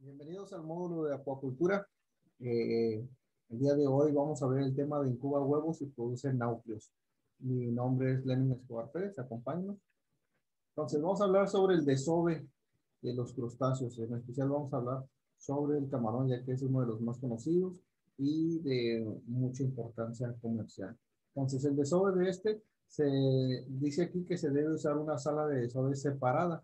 Bienvenidos al módulo de acuacultura. El día de hoy vamos a ver el tema de incuba huevos y produce náuplios. Mi nombre es Lenin Escobar Pérez, acompáñenos. Entonces vamos a hablar sobre el desove de los crustáceos. En especial vamos a hablar sobre el camarón, ya que es uno de los más conocidos y de mucha importancia comercial. Entonces el desove de este, se dice aquí que se debe usar una sala de desove separada.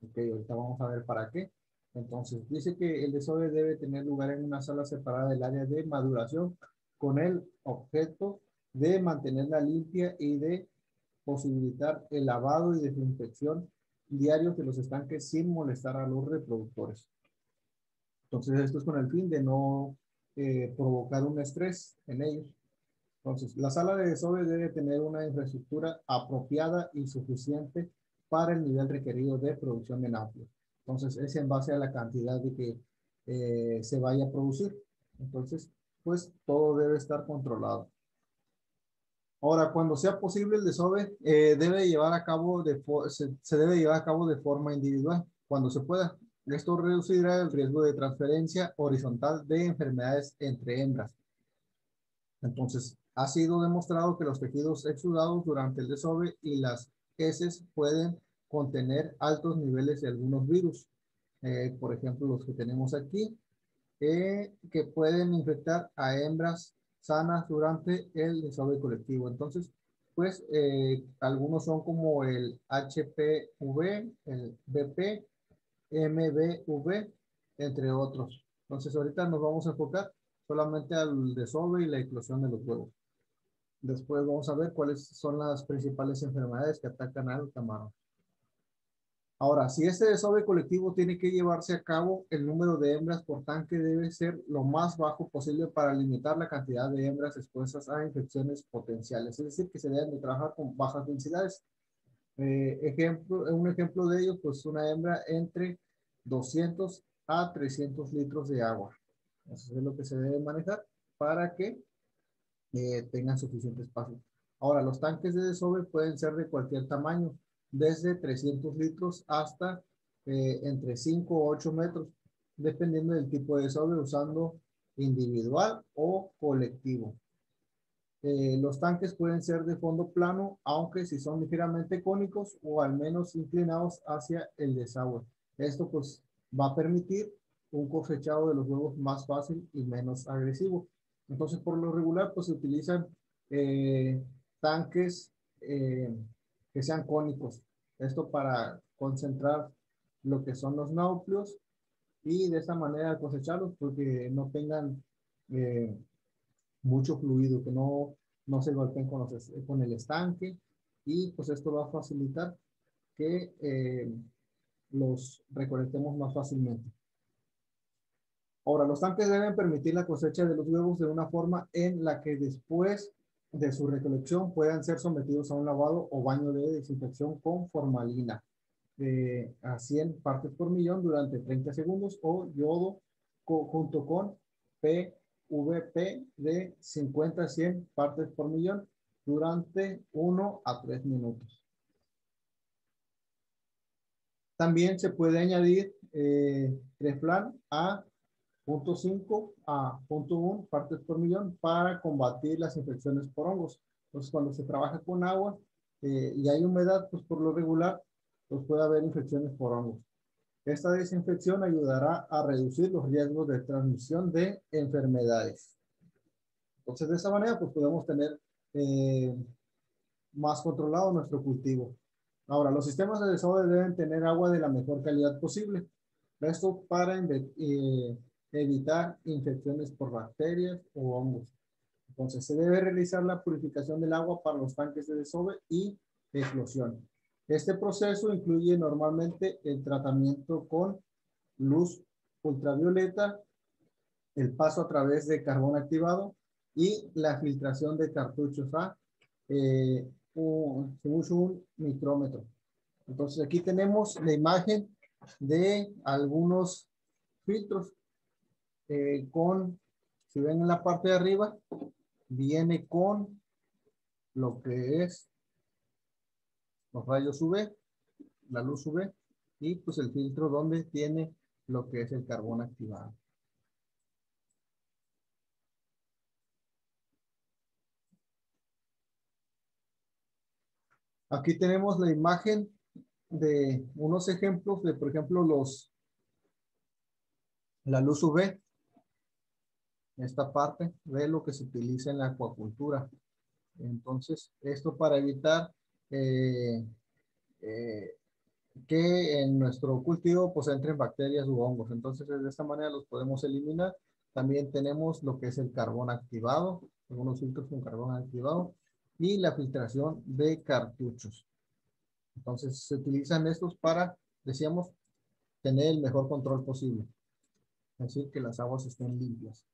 Ok, ahorita vamos a ver para qué. Entonces, dice que el desove debe tener lugar en una sala separada del área de maduración con el objeto de mantenerla limpia y de posibilitar el lavado y desinfección diarios de los estanques sin molestar a los reproductores. Entonces, esto es con el fin de no provocar un estrés en ellos. Entonces, la sala de desove debe tener una infraestructura apropiada y suficiente para el nivel requerido de producción de náuplios. Entonces, es en base a la cantidad de que se vaya a producir. Entonces, pues todo debe estar controlado. Ahora, cuando sea posible el desove, debe llevar a cabo se debe llevar a cabo de forma individual, cuando se pueda. Esto reducirá el riesgo de transferencia horizontal de enfermedades entre hembras. Entonces, ha sido demostrado que los tejidos exudados durante el desove y las heces pueden contener altos niveles de algunos virus. Por ejemplo, los que tenemos aquí, que pueden infectar a hembras sanas durante el desove colectivo. Entonces, pues, algunos son como el HPV, el BP, MBV, entre otros. Entonces, ahorita nos vamos a enfocar solamente al desove y la eclosión de los huevos. Después vamos a ver cuáles son las principales enfermedades que atacan al camarón. Ahora, si este desove colectivo tiene que llevarse a cabo, el número de hembras por tanque debe ser lo más bajo posible para limitar la cantidad de hembras expuestas a infecciones potenciales. Es decir, que se deben de trabajar con bajas densidades. Un ejemplo de ello, pues una hembra entre 200 a 300 litros de agua. Eso es lo que se debe manejar para que tengan suficiente espacio. Ahora, los tanques de desove pueden ser de cualquier tamaño, desde 300 litros hasta entre 5 o 8 metros, dependiendo del tipo de desove, usando individual o colectivo. Los tanques pueden ser de fondo plano, aunque si son ligeramente cónicos o al menos inclinados hacia el desagüe. Esto pues va a permitir un cosechado de los huevos más fácil y menos agresivo. Entonces, por lo regular, pues se utilizan tanques que sean cónicos. Esto para concentrar lo que son los náuplios y de esa manera cosecharlos porque no tengan mucho fluido, que no se golpeen con el estanque y pues esto va a facilitar que los recolectemos más fácilmente. Ahora, los tanques deben permitir la cosecha de los huevos de una forma en la que después de su recolección puedan ser sometidos a un lavado o baño de desinfección con formalina a 100 partes por millón durante 30 segundos o yodo junto con PVP de 50 a 100 partes por millón durante 1 a 3 minutos. También se puede añadir Treflan a 0.5 a 0.1 partes por millón para combatir las infecciones por hongos. Entonces, cuando se trabaja con agua y hay humedad, pues por lo regular, pues puede haber infecciones por hongos. Esta desinfección ayudará a reducir los riesgos de transmisión de enfermedades. Entonces, de esa manera, pues podemos tener más controlado nuestro cultivo. Ahora, los sistemas de desove deben tener agua de la mejor calidad posible. Esto para evitar infecciones por bacterias o hongos. Entonces, se debe realizar la purificación del agua para los tanques de desove y eclosión. Este proceso incluye normalmente el tratamiento con luz ultravioleta, el paso a través de carbón activado y la filtración de cartuchos a un micrómetro. Entonces aquí tenemos la imagen de algunos filtros si ven en la parte de arriba, viene con lo que es los rayos UV, la luz UV y pues el filtro donde tiene lo que es el carbón activado. Aquí tenemos la imagen de unos ejemplos de, por ejemplo, la luz UV. Esta parte de lo que se utiliza en la acuacultura. Entonces, esto para evitar eh, eh, que en nuestro cultivo pues entren bacterias u hongos. Entonces, de esta manera los podemos eliminar. También tenemos lo que es el carbón activado, algunos filtros con carbón activado y la filtración de cartuchos. Entonces, se utilizan estos para, decíamos, tener el mejor control posible. Es decir, que las aguas estén limpias.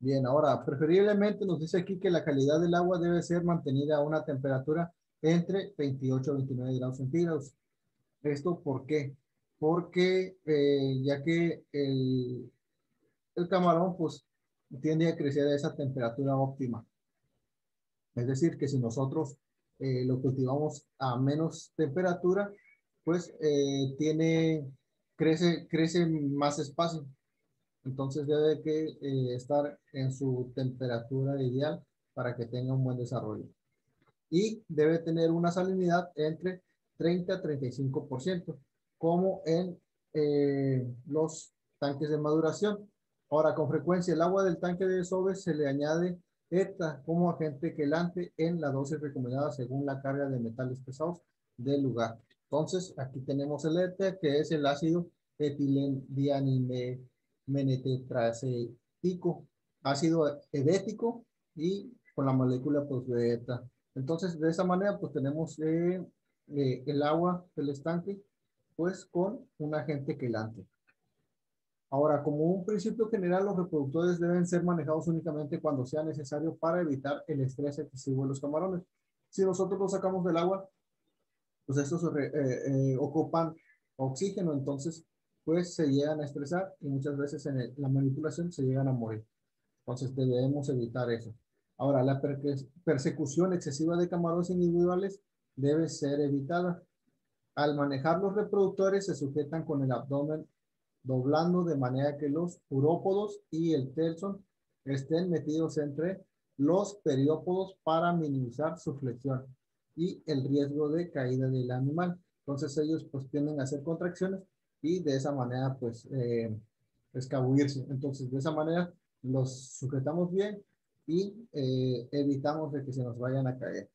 Bien, ahora, preferiblemente nos dice aquí que la calidad del agua debe ser mantenida a una temperatura entre 28 y 29 grados centígrados. ¿Esto por qué? Porque ya que el camarón pues tiende a crecer a esa temperatura óptima. Es decir, que si nosotros lo cultivamos a menos temperatura, pues crece más espacio. Entonces debe que estar en su temperatura ideal para que tenga un buen desarrollo. Y debe tener una salinidad entre 30 a 35%, como en los tanques de maduración. Ahora, con frecuencia, el agua del tanque de desove se le añade ETA como agente quelante en la dosis recomendada según la carga de metales pesados del lugar. Entonces, aquí tenemos el ETA, que es el ácido etilendianimetetracético, ácido edético y con la molécula pues, de ETA. Entonces, de esa manera, pues tenemos el agua del estanque, pues con un agente quelante. Ahora, como un principio general, los reproductores deben ser manejados únicamente cuando sea necesario para evitar el estrés excesivo de los camarones. Si nosotros los sacamos del agua, pues estos ocupan oxígeno, entonces pues se llegan a estresar y muchas veces en la manipulación se llegan a morir. Entonces debemos evitar eso. Ahora, la persecución excesiva de camarones individuales debe ser evitada. Al manejar los reproductores se sujetan con el abdomen doblando de manera que los urópodos y el telson estén metidos entre los periópodos para minimizar su flexión y el riesgo de caída del animal. Entonces ellos pues tienden a hacer contracciones y de esa manera pues escabullirse. Entonces de esa manera los sujetamos bien y evitamos de que se nos vayan a caer.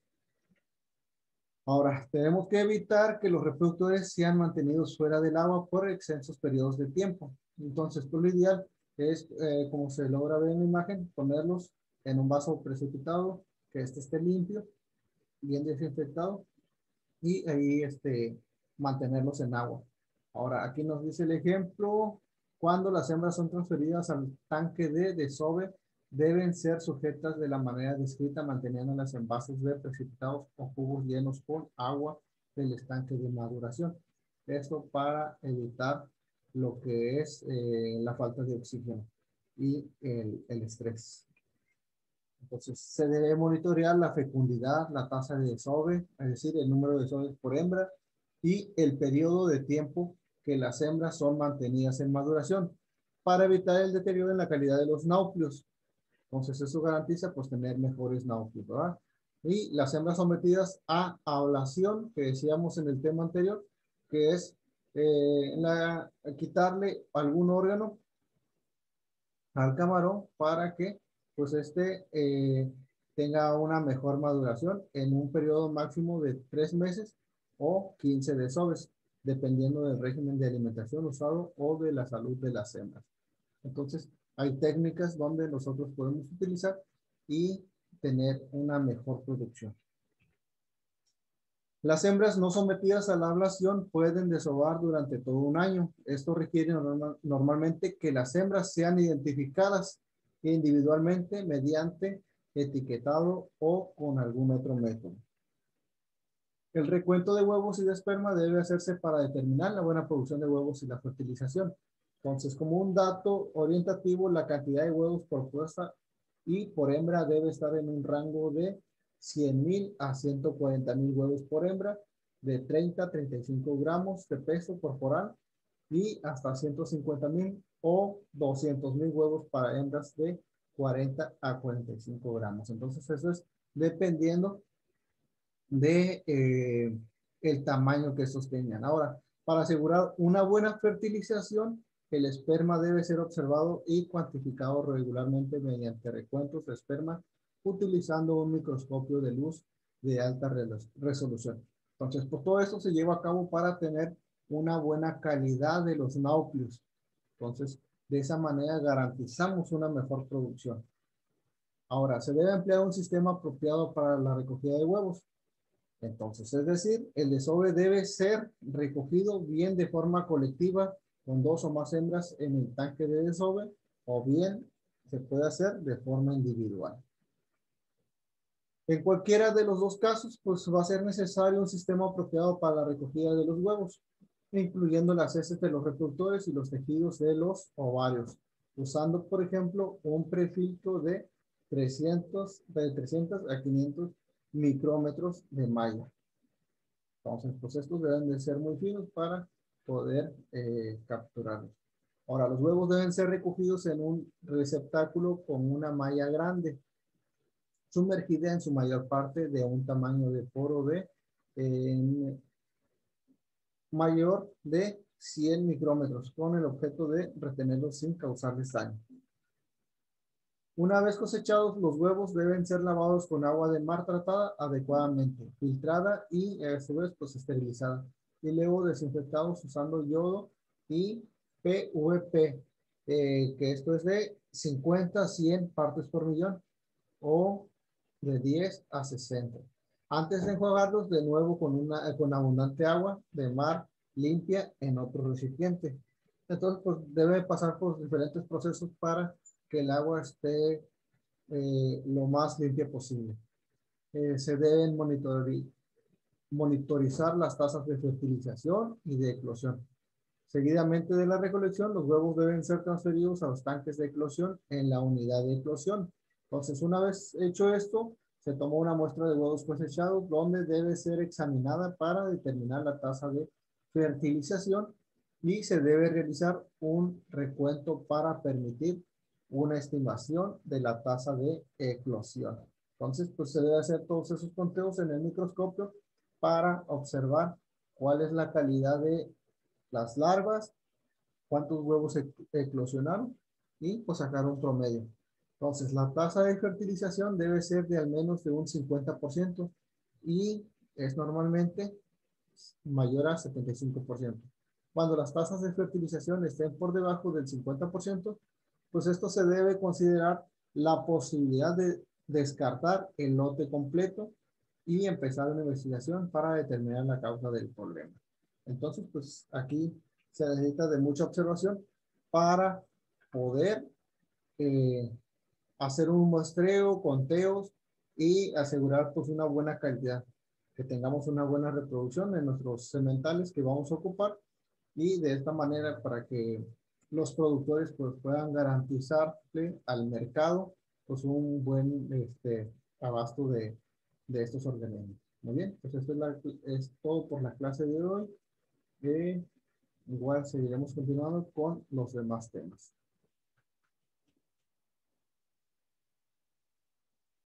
Ahora, tenemos que evitar que los reproductores sean mantenidos fuera del agua por extensos periodos de tiempo. Entonces, pues, lo ideal es, como se logra ver en la imagen, ponerlos en un vaso precipitado, que este esté limpio, bien desinfectado, y ahí mantenerlos en agua. Ahora, aquí nos dice el ejemplo, cuando las hembras son transferidas al tanque de desove, deben ser sujetas de la manera descrita, manteniéndolas en vasos de precipitados o cubos llenos con agua del estanque de maduración. Esto para evitar lo que es la falta de oxígeno y el estrés. Entonces, se debe monitorear la fecundidad, la tasa de desove, es decir, el número de desoves por hembra y el periodo de tiempo que las hembras son mantenidas en maduración para evitar el deterioro en la calidad de los náuplios. Entonces, eso garantiza pues tener mejores náuplios, ¿verdad? Y las hembras sometidas a ablación, que decíamos en el tema anterior, que es quitarle algún órgano al camarón para que pues tenga una mejor maduración en un periodo máximo de 3 meses o 15 desoves, dependiendo del régimen de alimentación usado o de la salud de las hembras. Entonces, hay técnicas donde nosotros podemos utilizar y tener una mejor producción. Las hembras no sometidas a la ablación pueden desovar durante todo un año. Esto requiere normalmente que las hembras sean identificadas individualmente mediante etiquetado o con algún otro método. El recuento de huevos y de esperma debe hacerse para determinar la buena producción de huevos y la fertilización. Entonces, como un dato orientativo, la cantidad de huevos por puesta y por hembra debe estar en un rango de 100,000 a 140,000 huevos por hembra, de 30 a 35 gramos de peso corporal y hasta 150,000 o 200,000 huevos para hembras de 40 a 45 gramos. Entonces eso es dependiendo de el tamaño que estos tengan. Ahora, para asegurar una buena fertilización, el esperma debe ser observado y cuantificado regularmente mediante recuentos de esperma utilizando un microscopio de luz de alta resolución. Entonces, pues todo esto se lleva a cabo para tener una buena calidad de los náucleos. Entonces, de esa manera garantizamos una mejor producción. Ahora, se debe emplear un sistema apropiado para la recogida de huevos. Entonces, es decir, el desove debe ser recogido bien de forma colectiva con 2 o más hembras en el tanque de desove, o bien se puede hacer de forma individual. En cualquiera de los dos casos, pues va a ser necesario un sistema apropiado para la recogida de los huevos, incluyendo las heces de los reproductores y los tejidos de los ovarios, usando, por ejemplo, un prefiltro de 300 a 500 micrómetros de malla. Entonces, pues estos deben de ser muy finos para poder capturarlos. Ahora, los huevos deben ser recogidos en un receptáculo con una malla grande, sumergida en su mayor parte de un tamaño de poro de mayor de 100 micrómetros, con el objeto de retenerlos sin causarles daño. Una vez cosechados, los huevos deben ser lavados con agua de mar tratada adecuadamente, filtrada y a su vez pues esterilizada, y luego desinfectados usando yodo y PVP, que esto es de 50 a 100 partes por millón o de 10 a 60. Antes de enjuagarlos de nuevo con abundante agua de mar limpia en otro recipiente. Entonces, pues debe pasar por diferentes procesos para que el agua esté lo más limpia posible. Se deben monitorizar las tasas de fertilización y de eclosión. Seguidamente de la recolección, los huevos deben ser transferidos a los tanques de eclosión en la unidad de eclosión. Entonces, una vez hecho esto, se toma una muestra de huevos cosechados donde debe ser examinada para determinar la tasa de fertilización y se debe realizar un recuento para permitir una estimación de la tasa de eclosión. Entonces, pues se debe hacer todos esos conteos en el microscopio para observar cuál es la calidad de las larvas, cuántos huevos eclosionaron y pues sacar un promedio. Entonces, la tasa de fertilización debe ser de al menos de un 50% y es normalmente mayor a 75%. Cuando las tasas de fertilización estén por debajo del 50%, pues esto se debe considerar la posibilidad de descartar el lote completo y empezar una investigación para determinar la causa del problema. Entonces, pues aquí se necesita de mucha observación para poder hacer un muestreo, conteos y asegurar pues una buena calidad, que tengamos una buena reproducción en nuestros sementales que vamos a ocupar y de esta manera para que los productores pues puedan garantizarle al mercado pues un buen abasto de estos organismos. Muy bien, pues esto es todo por la clase de hoy. Igual seguiremos continuando con los demás temas.